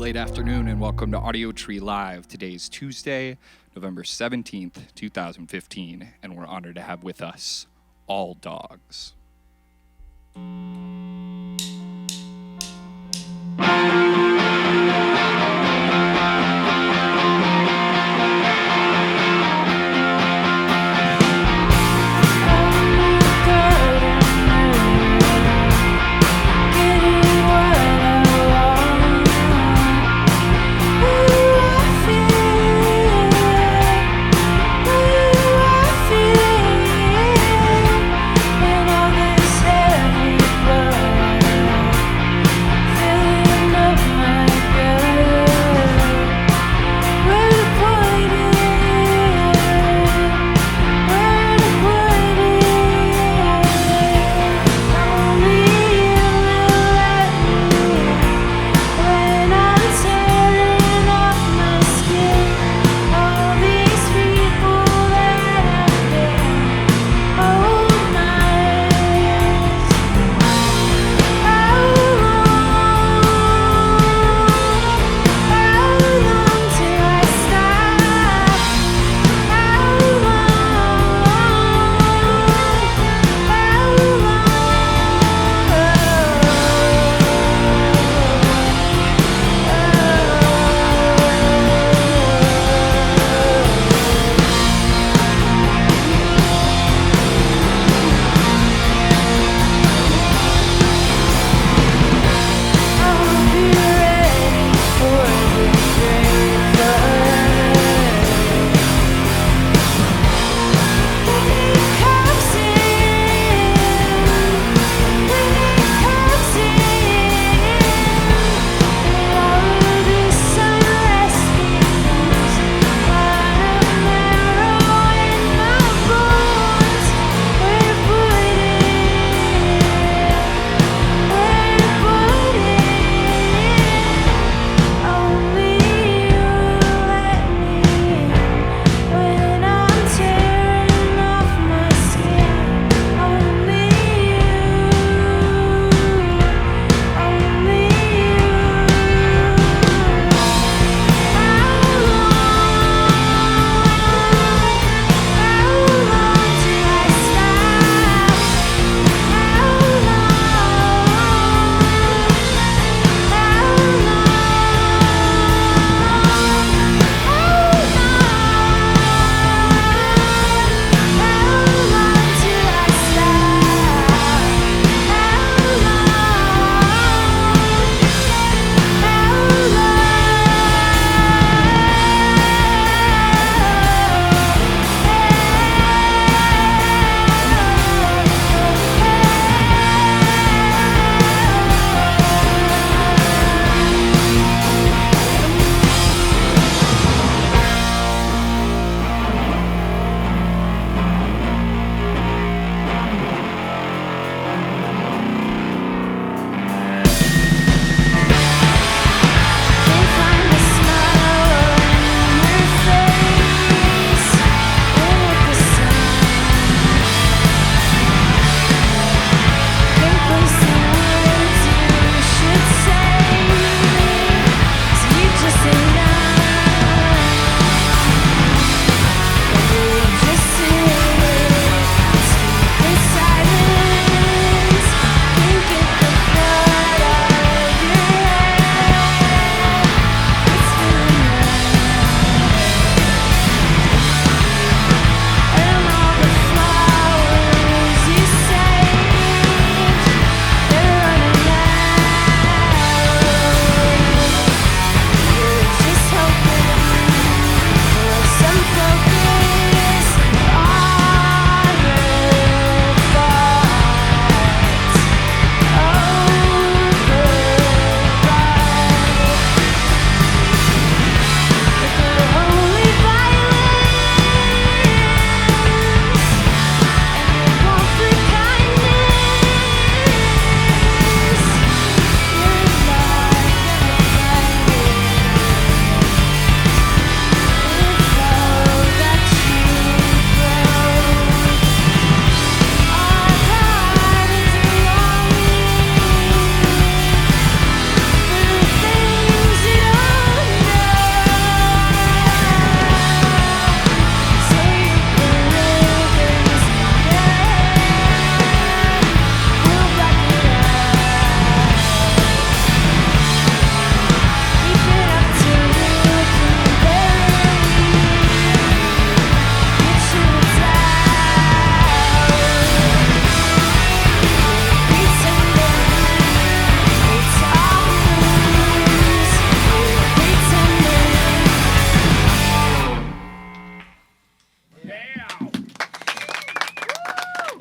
late afternoon, and welcome to Audiotree Live. Today is Tuesday, November 17th, 2015, and we're honored to have with us All Dogs. And all this heavy blood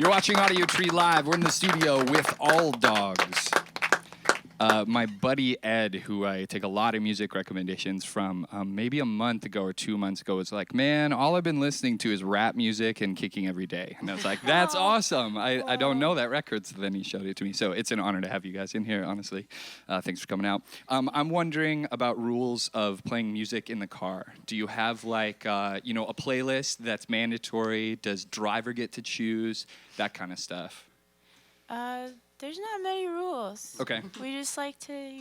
You're watching Audiotree Live. We're in the studio with all dogs. My buddy Ed, who I take a lot of music recommendations from, maybe a month ago or 2 months ago, was like, man, all I've been listening to is rap music and kicking every day. And I was like, that's awesome. I don't know that record. So then he showed it to me. So it's an honor to have you guys in here, honestly. Thanks for coming out. I'm wondering about rules of playing music in the car. Do you have like, a playlist that's mandatory? Does driver get to choose? That kind of stuff. There's not many rules. Okay. We just like to,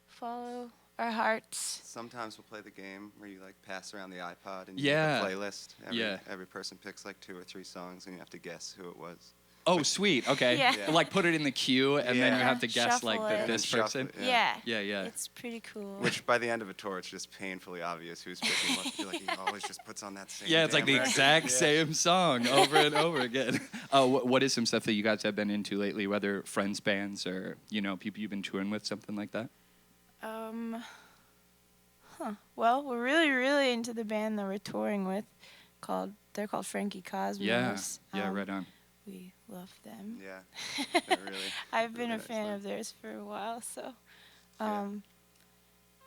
follow our hearts. Sometimes we'll play the game where you like pass around the iPod and you Yeah. make a playlist. Yeah. Every person picks like 2 or 3 songs and you have to guess who it was. Oh, sweet. Okay. Yeah. Yeah. Like put it in the queue, and then you Yeah. have to guess Shuffle like it. this Shuffle person. it. Yeah. Yeah. It's pretty cool. Which by the end of a tour, it's just painfully obvious who's picking what. Like he always just puts on that same. Yeah, it's like the damn record. exact Yeah. same song over and over again. What is some stuff that you guys have been into lately, whether friends, bands, or people you've been touring with, something like that? Well, we're really, really into the band that we're touring with. They're called Frankie Cosmos. Yeah, right on. We love them. Yeah. They're really. I've been really a nice fan band. of theirs for a while, so Yeah.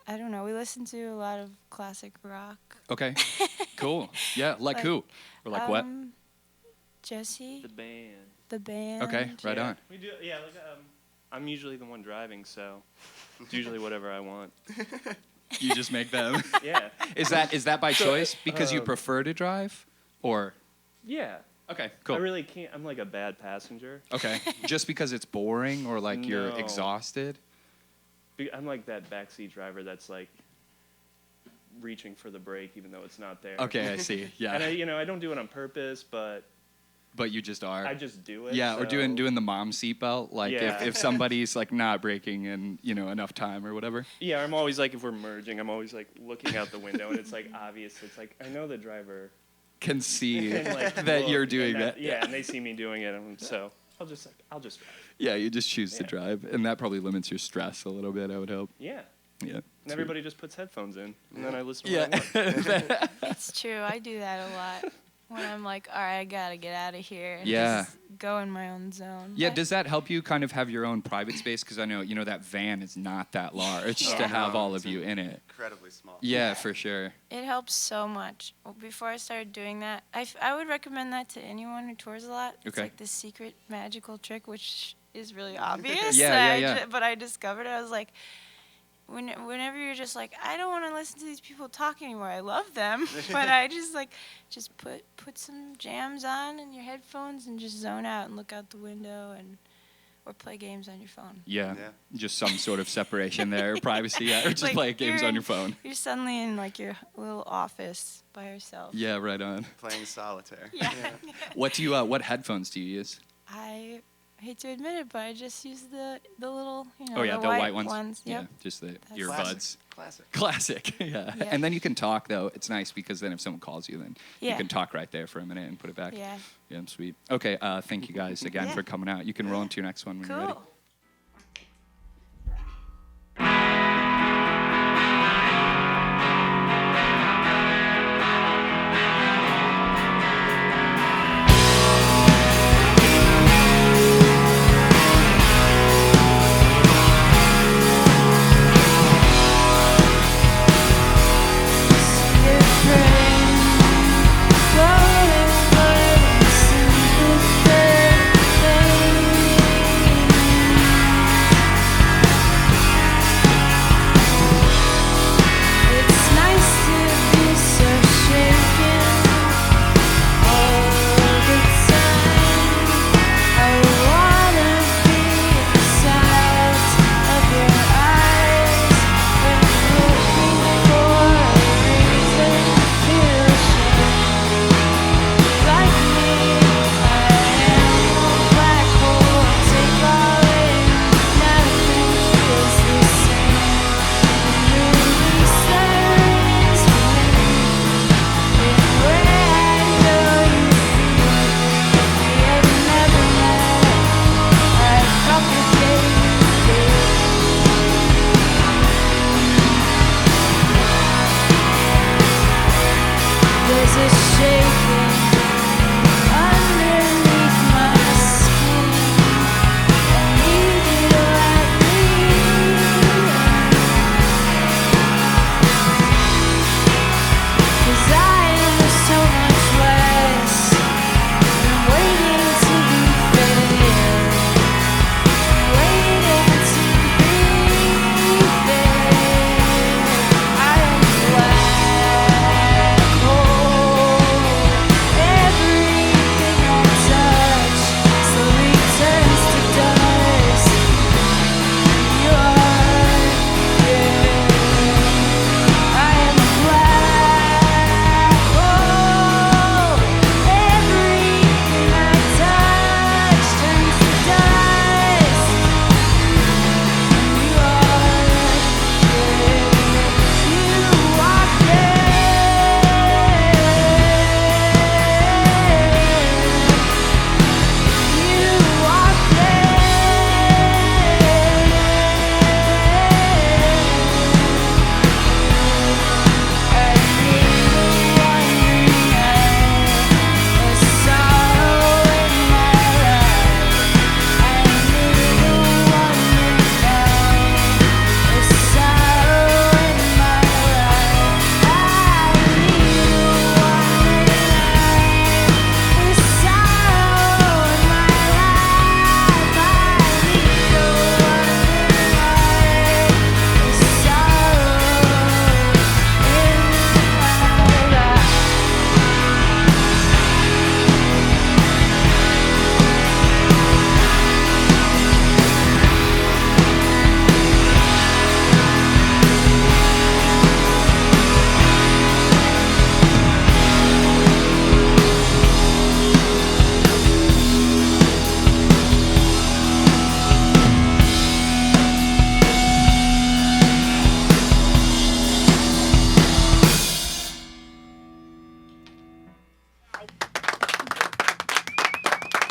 I don't know. We listen to a lot of classic rock. Okay, cool. Yeah, like who? Or like what? Jesse, The band. the band. Okay, right on. We do. Yeah. I'm usually the one driving, so it's usually whatever I want. You just make them. Yeah. Is that by choice because you prefer to drive, or? Yeah. Okay, cool. I really can't. I'm like a bad passenger. Okay, just because it's boring or like you're No. exhausted? I'm like that backseat driver that's like reaching for the brake even though it's not there. Okay, I see. Yeah. And I don't do it on purpose, but But you just are. I just do it. Yeah, or so- doing the mom seatbelt, like Yeah. if somebody's like not braking in enough time or whatever. Yeah, I'm always like, if we're merging, I'm always like looking out the window, and it's like obvious. It's like I know the driver Can see can like that look, you're and doing that. Yeah, and they see me doing it, and so I'll just drive. Yeah, you just choose to Yeah. drive, and that probably limits your stress a little bit. I would hope. Yeah. Yeah. And everybody just puts headphones in, and then I listen to Yeah. what I want. It's true. I do that a lot. When I'm like, all right, I gotta get out of here. And Yeah. just go in my own zone. Yeah, But does that help you kind of have your own private space? Because I know, that van is not that large Yeah. to have No, all it's of you in it. Incredibly small. Yeah, for sure. It helps so much. Before I started doing that, I would recommend that to anyone who tours a lot. It's Okay. like the secret magical trick, which is really obvious. Yeah. But I discovered it. I was like, whenever you're just like, I don't want to listen to these people talk anymore. I love them, but I just put some jams on in your headphones and just zone out and look out the window or play games on your phone. Yeah. Yeah. Just some sort of separation there, privacy, yeah, or just Like, play games you're on in- your phone. You're suddenly in like your little office by yourself. Yeah, right on. Playing solitaire. Yeah. What headphones do you use? I hate to admit it, but I just use the little, Oh yeah, the white ones. Yeah, Yep. just the That's earbuds. Classic. Classic. Yeah. Yeah. And then you can talk though. It's nice because then if someone calls you, then you Yeah. can talk right there for a minute and put it back. Yeah. Yeah, sweet. Okay, thank you guys again Yeah. for coming out. You can roll into your next one when you're ready. Cool. Floating, floating, see the thing.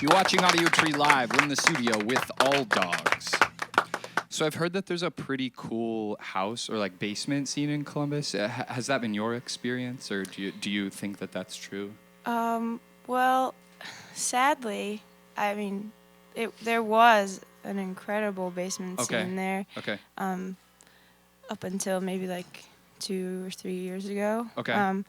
You're watching Audiotree Live. We're in the studio with all dogs. So I've heard that there's a pretty cool house or like basement scene in Columbus. Has that been your experience, or do you think that that's true? Well, sadly, I mean, there was an incredible basement scene there. Okay. Up until maybe like 2 or 3 years ago. Okay.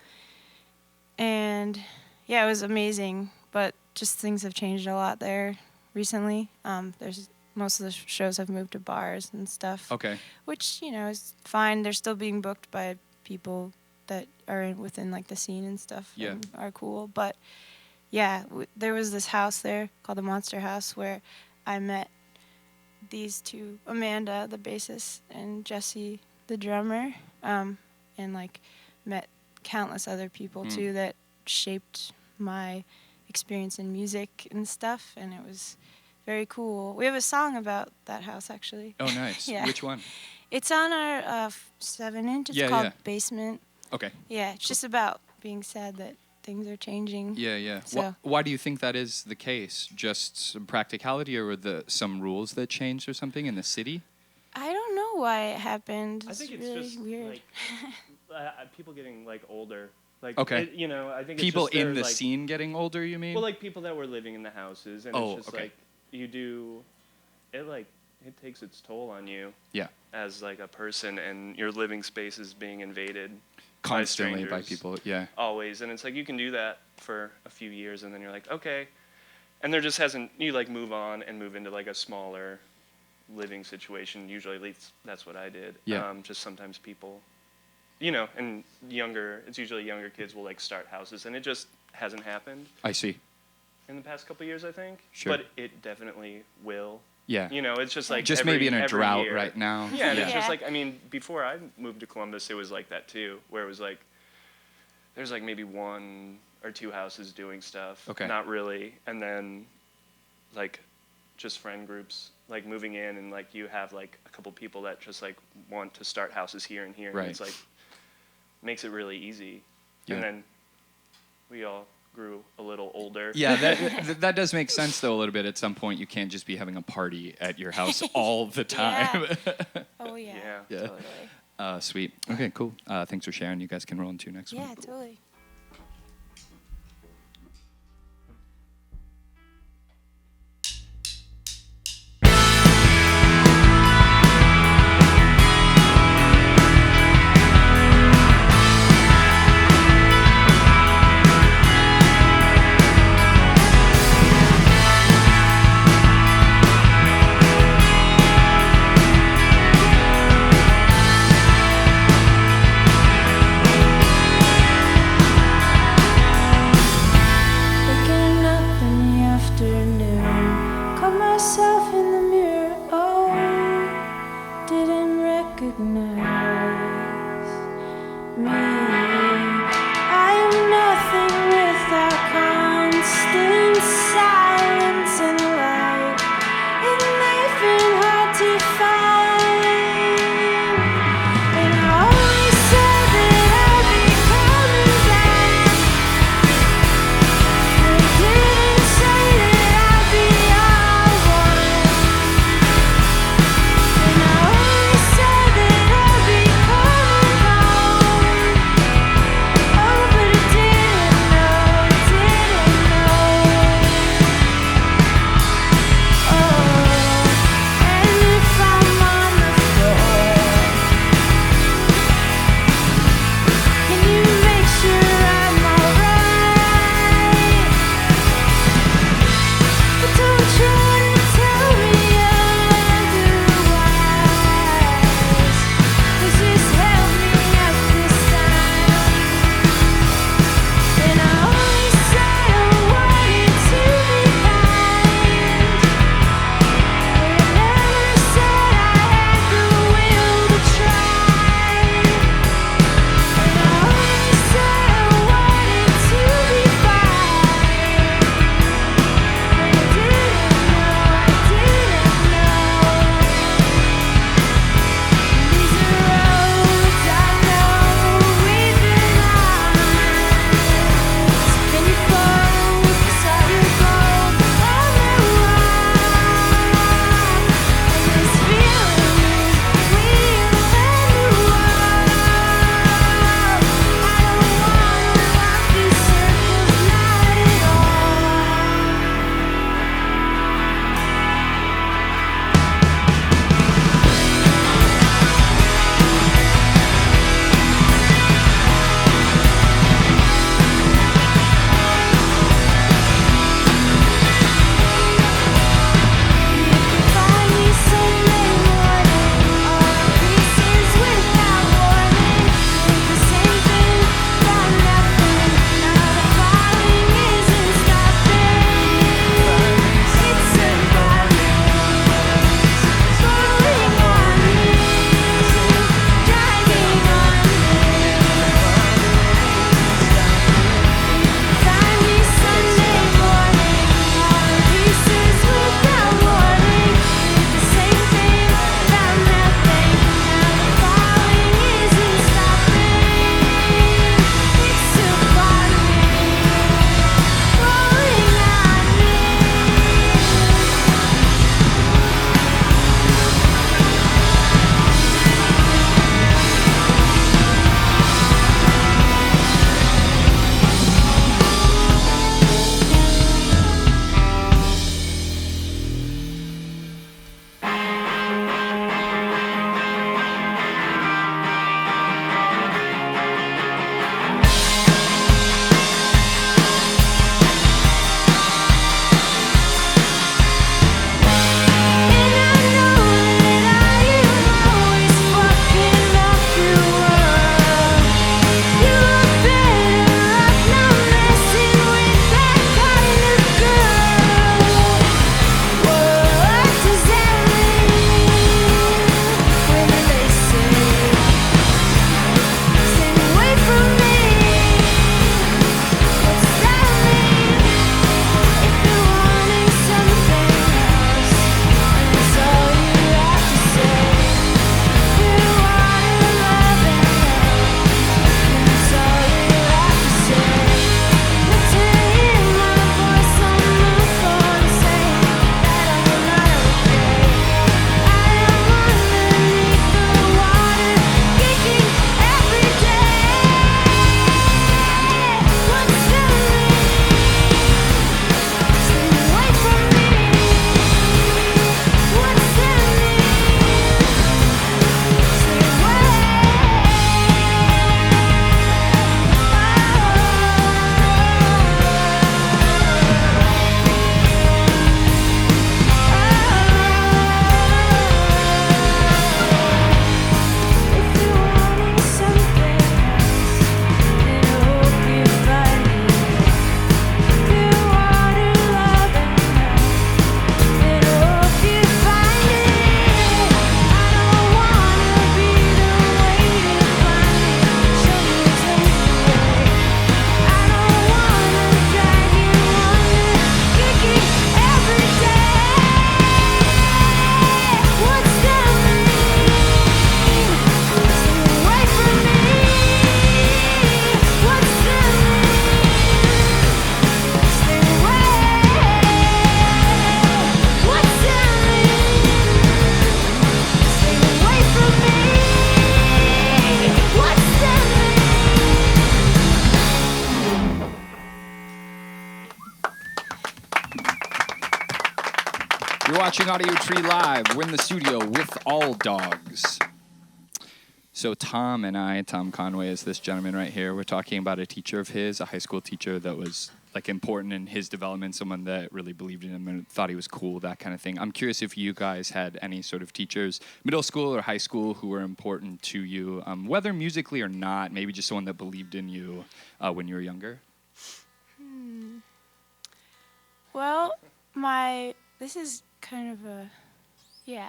And yeah, it was amazing, but just things have changed a lot there recently. Most of the shows have moved to bars and stuff. Okay. Which, is fine. They're still being booked by people that are within like the scene and stuff. Yeah. And are cool. But yeah, there was this house there called the Monster House where I met these two, Amanda, the bassist, and Jesse, the drummer, and like met countless other people too that shaped my experience in music and stuff, and it was very cool. We have a song about that house, actually. Oh, nice. Yeah. Which one? It's on our 7-inch. It's called Basement. Okay. Yeah, it's just about being sad that things are changing. Yeah. So. Why do you think that is the case? Just some practicality, or some rules that changed or something in the city? I don't know why it happened. I think it's really just weird. like people getting like older. Like Okay. I think People it's just in the like, scene getting older, you mean? Well, like people that were living in the houses, and Oh, it's just okay. like it takes its toll on you. Yeah. As like a person, and your living space is being invaded Constantly by strangers. people. Yeah. Always, and it's like you can do that for a few years, and then you're like, okay, and there just hasn't. You like move on and move into like a smaller living situation. Usually, at least that's what I did. Yeah. Just sometimes people, and it's usually younger kids will like start houses, and it just hasn't happened I see. in the past couple of years, I think. Sure. But it definitely will. Yeah. It's just like Just every, maybe in a every drought year. right now. Yeah, and it's Yeah. just like, before I moved to Columbus, it was like that too, where it was like, there's like maybe 1 or 2 houses doing stuff. Okay. Not really. And then like just friend groups, like moving in, and like you have like a couple people that just like want to start houses here and here. Right. And it's like, makes it really easy. Yeah. And then we all grew a little older. Yeah, that does make sense though a little bit. At some point, you can't just be having a party at your house all the time. Oh, yeah. Yeah. Totally. Sweet. Okay, cool. Thanks for sharing. You guys can roll into next one. Yeah, totally. You're watching Audiotree Live. We're in the studio with all dogs. So Tom Conway is this gentleman right here. We're talking about a teacher of his, a high school teacher that was like important in his development, someone that really believed in him and thought he was cool, that kind of thing. I'm curious if you guys had any sort of teachers, middle school or high school, who were important to you, whether musically or not, maybe just someone that believed in you when you were younger. Well, this is kind of a, yeah.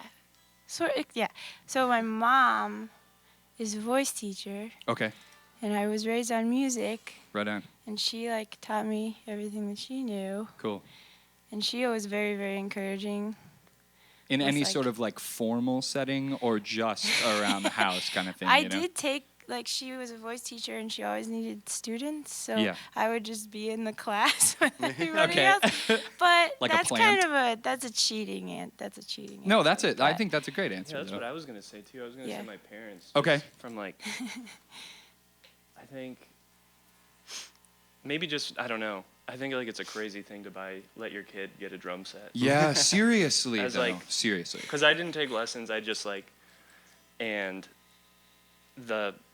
So my mom is a voice teacher, Okay, and I was raised on music, right on. and she like taught me everything that she knew, Cool. and she was very, very encouraging. In It's any like- sort of like formal setting or just around the house kind of thing? I you know? did take, like, she was a voice teacher, and she always needed students, so Yeah. I would just be in the class with everybody Okay. else. But Like a that's plant. kind of that's a cheating No, answer, that's it. I but- think that's a great answer. Yeah, that's though. what I was gonna say too. I was gonna Yeah. say my parents. Okay. just From like, I think maybe just I don't know. I think like it's a crazy thing to let your kid get a drum set. Yeah, seriously, As, though. like- Seriously. Because I didn't take lessons. I just like, and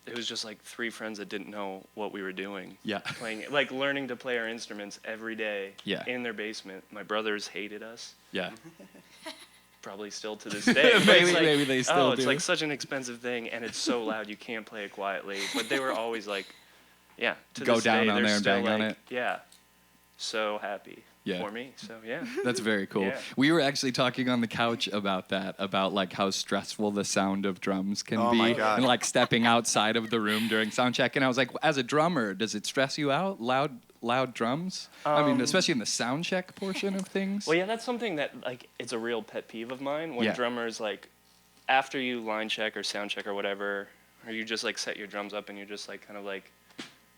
it was just like three friends that didn't know what we were doing. Yeah. Playing like learning to play our instruments every day. Yeah. In their basement. My brothers hated us. Yeah. Probably still to this day. But Maybe- it's like, maybe they still oh, it's do. like such an expensive thing, and it's so loud you can't play it quietly. But they were always like, yeah, to Go this down day, on they're there and still bang on like, it. yeah, so happy Yeah. for me. So yeah, That's very cool. Yeah. We were actually talking on the couch about that, about like how stressful the sound of drums can Oh be, my God. and like stepping outside of the room during sound check. And I was like, as a drummer, does it stress you out? Loud drums? I mean, especially in the sound check portion of things. well, yeah, that's something that like it's a real pet peeve of mine when Yeah. drummers like after you line check or sound check or whatever, or you just like set your drums up and you're just like kind of like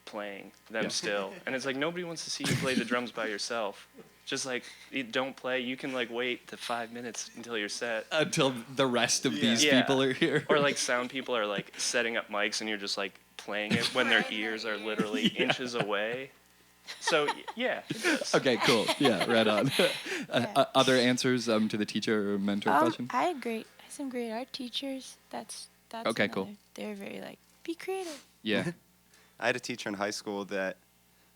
playing them Yeah. still, and it's like nobody wants to see you play the drums by yourself. Just like don't play. You can like wait to 5 minutes until you're set. Until the rest of these Yeah. people are here. Or like sound people are like setting up mics and you're just like playing it when their ears are literally inches away. So yeah. it does. Okay, cool. Yeah, right on. Yeah. Other answers to the teacher or mentor question? I had some great art teachers. That's Okay, cool. another. They're very like, be creative. Yeah. I had a teacher in high school that,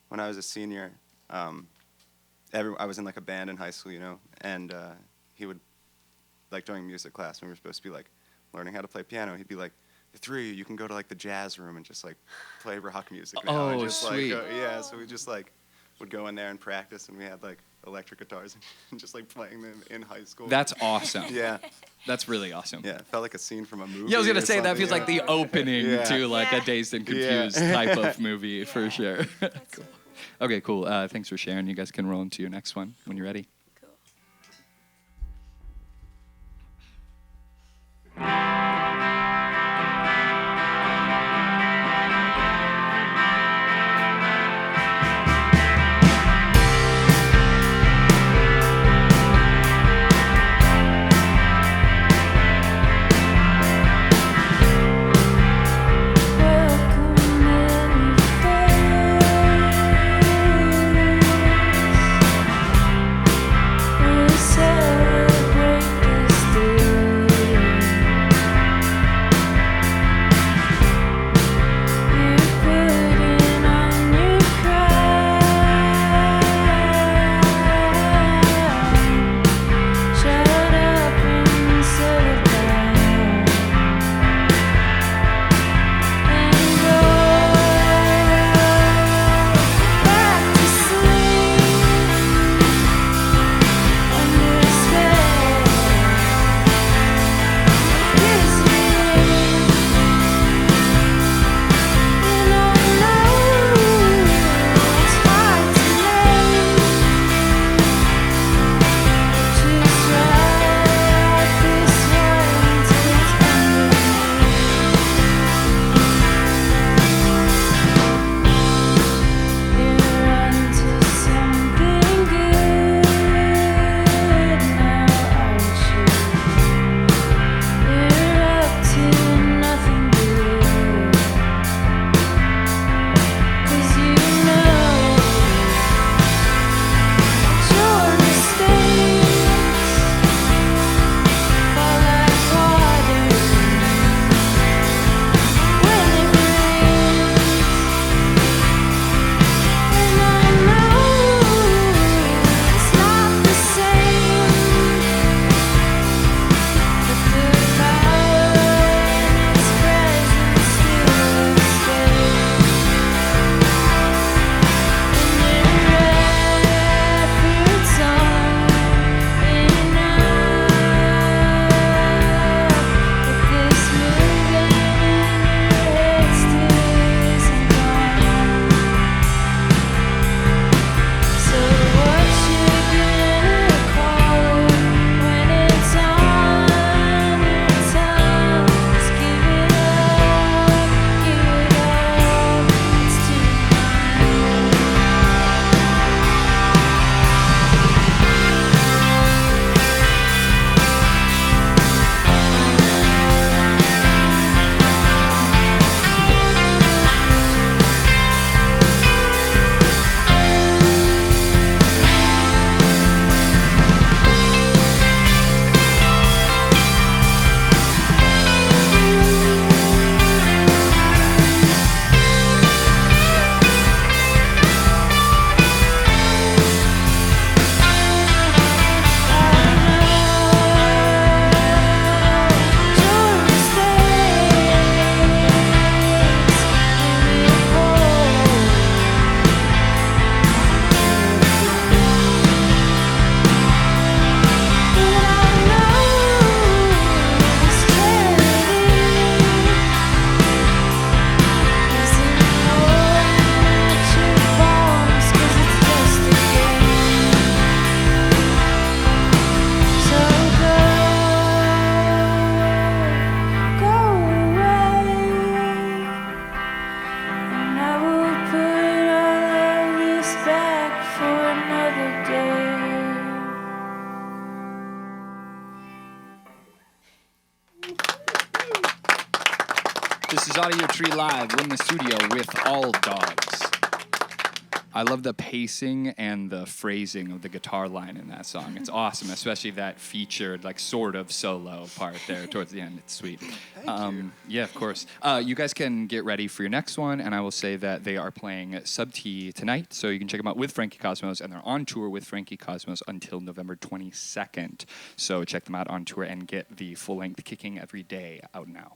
when I was a senior, I was in like a band in high school, you know, and he would, like during music class when we were supposed to be like learning how to play piano, he'd be like, the three of you can go to like the jazz room and just like play rock music now. And Oh, just, sweet. Like, yeah, so we just like would go in there and practice, and we had like electric guitars and just like playing them in high school. That's awesome. yeah, That's really awesome. yeah. It felt like a scene from a movie. Yeah, I was gonna or say that something, feels like yeah. the opening Yeah. to like Yeah. a Dazed and Yeah. Confused type of movie for sure. That's so cool. Okay, cool. Thanks for sharing. You guys can roll into your next one when you're ready. Cool. Welcome, This is Audiotree Live. We're in the studio with all dogs. I love the pacing and the phrasing of the guitar line in that song. It's awesome, especially that featured, like, sort of solo part there towards the end. It's sweet. Thank you. Yeah, of course. You guys can get ready for your next one, and I will say that they are playing Sub T tonight, so you can check them out with Frankie Cosmos, and they're on tour with Frankie Cosmos until November 22nd. So check them out on tour and get the full-length Kicking Every Day out now.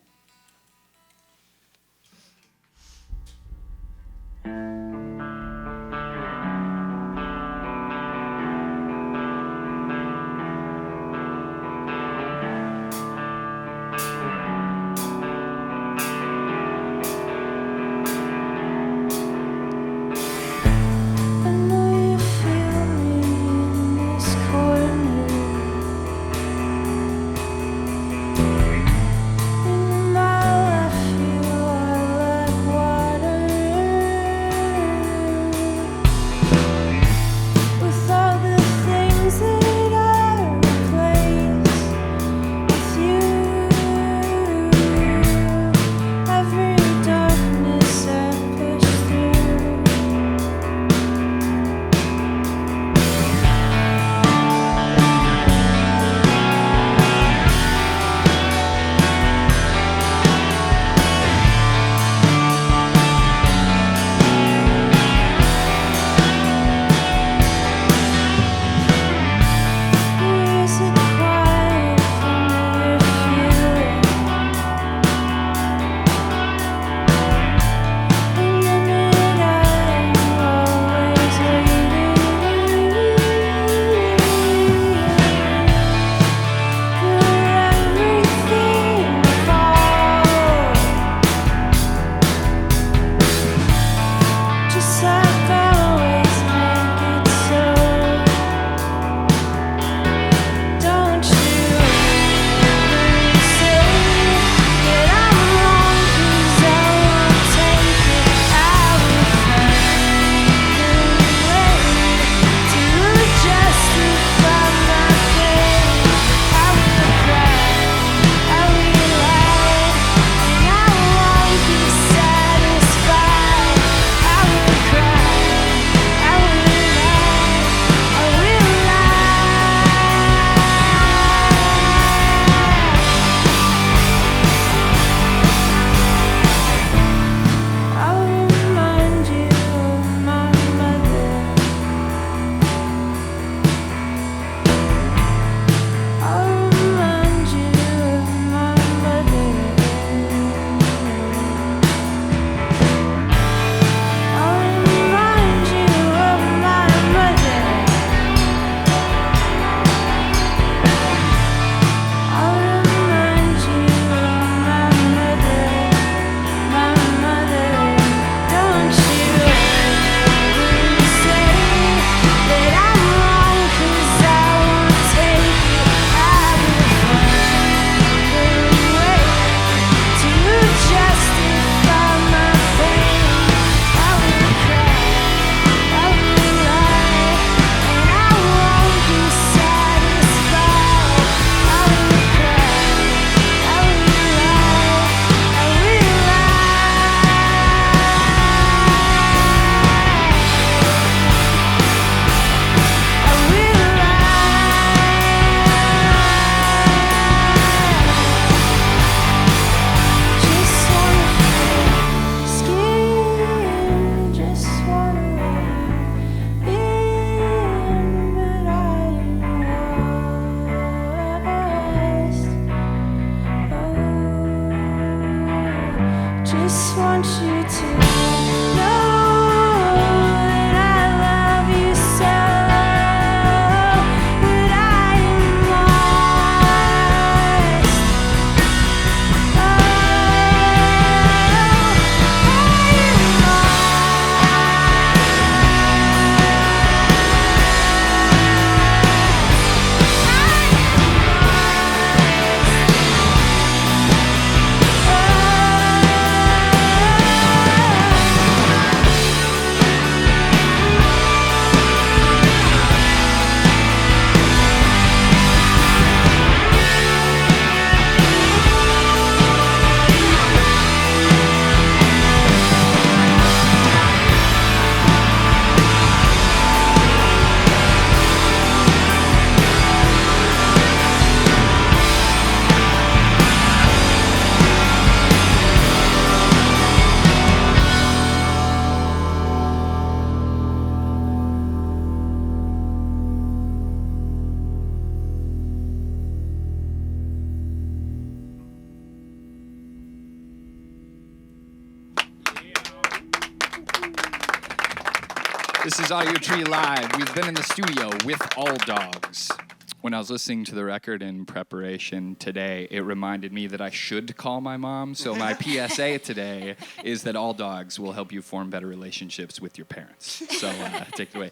This is Audiotree Live. We've been in the studio with all dogs. When I was listening to the record in preparation today, it reminded me that I should call my mom. So my PSA today is that all dogs will help you form better relationships with your parents. So take it away.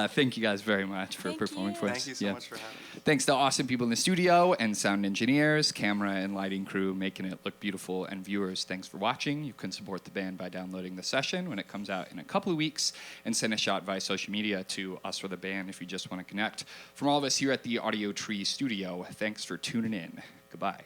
Thank you guys very much for performing for us. Thank you so much for having me. Thanks to awesome people in the studio and sound engineers, camera and lighting crew making it look beautiful, and viewers, thanks for watching. You can support the band by downloading the session when it comes out in a couple of weeks and send a shot via social media to us or the band if you just want to connect. From all of us here at the Audiotree studio, thanks for tuning in. Goodbye.